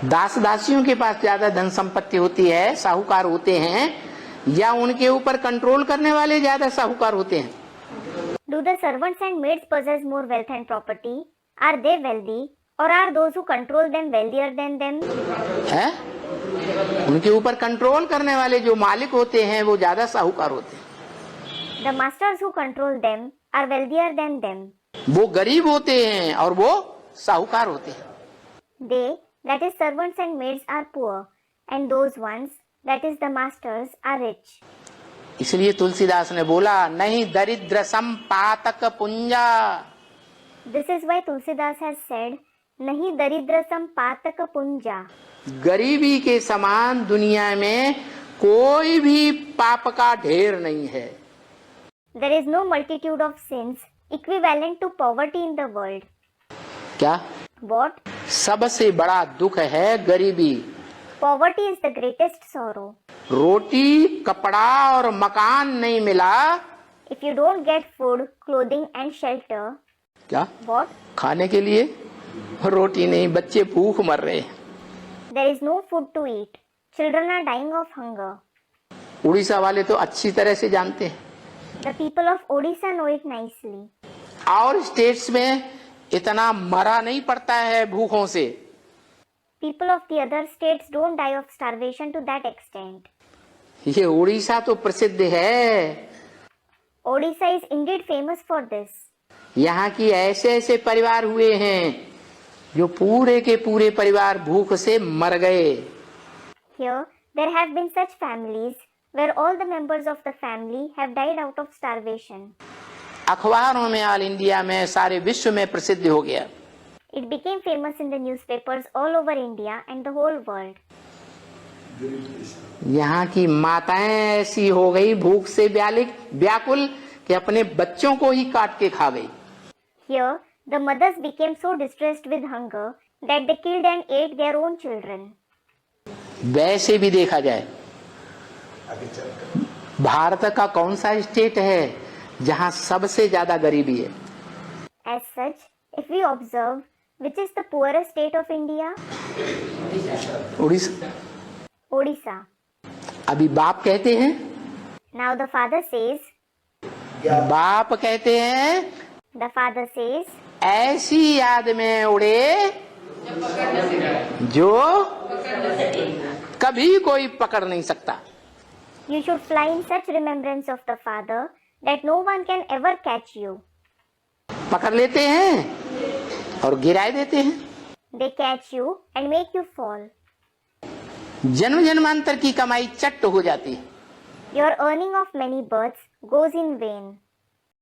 दास दासियों के पास ज्यादा धन संपत्ति होती है, साहूकार होते हैं, या उनके ऊपर कंट्रोल करने वाले ज्यादा साहूकार होते हैं? Do the servants and maids possess more wealth and property? Are they wealthy, or are those who control them wealthier than them? है? उनके ऊपर कंट्रोल करने वाले जो मालिक होते हैं वो ज्यादा साहूकार होते हैं। The masters who control them are wealthier than them. वो गरीब होते हैं और वो साहूकार होते हैं। They, that is servants and maids, are poor, and those ones, that is the masters, are rich. इसलिए तुलसीदास ने बोला, नहीं दरिद्र सम पातक पुंजा। This is why Tulsidas has said, Nahi daridra sam pataka punja. गरीबी के समान दुनिया में कोई भी पाप का ढेर नहीं है। There is no multitude of sins equivalent to poverty in the world. क्या? What? सबसे बड़ा दुख है गरीबी। Poverty is the greatest sorrow. रोटी, कपड़ा और मकान नहीं मिला। If you don't get food, clothing and shelter. क्या? What? खाने के लिए रोटी नहीं, बच्चे भूख मर रहे हैं। There is no food to eat. Children are dying of hunger. Orissa वाले तो अच्छी तरह से जानते हैं। The people of Odisha know it nicely. और स्टेट्स में इतना मरा नहीं पड़ता है भूखों से। People of the other states don't die of starvation to that extent. ये उड़ीसा तो प्रसिद्ध है। Odisha is indeed famous for this. यहाँ की ऐसे ऐसे परिवार हुए हैं जो पूरे के पूरे परिवार भूख से मर गए। Here, there have been such families where all the members of the family have died out of starvation. अखबारों में, ऑल इंडिया में, सारे विश्व में प्रसिद्ध हो गया। It became famous in the newspapers all over India and the whole world. यहाँ की माताएं ऐसी हो गई भूख से व्याकुल कि अपने बच्चों को ही काट के खा गई। Here, the mothers became so distressed with hunger that they killed and ate their own children. वैसे भी देखा जाए, भारत का कौन सा स्टेट है जहाँ सबसे ज्यादा गरीबी है? As such, if we observe, which is the poorest state of India? Orissa. Odisha. अभी बाप कहते हैं, Now the father says, बाप कहते हैं, the father says, ऐसी याद में उड़े जो कभी कोई पकड़ नहीं सकता। you should fly in such remembrance of the father that no one can ever catch you. पकड़ लेते हैं और गिराए देते हैं। They catch you and make you fall. जन्म जन्मांतर की कमाई चट हो जाती है। Your earning of many births goes in vain.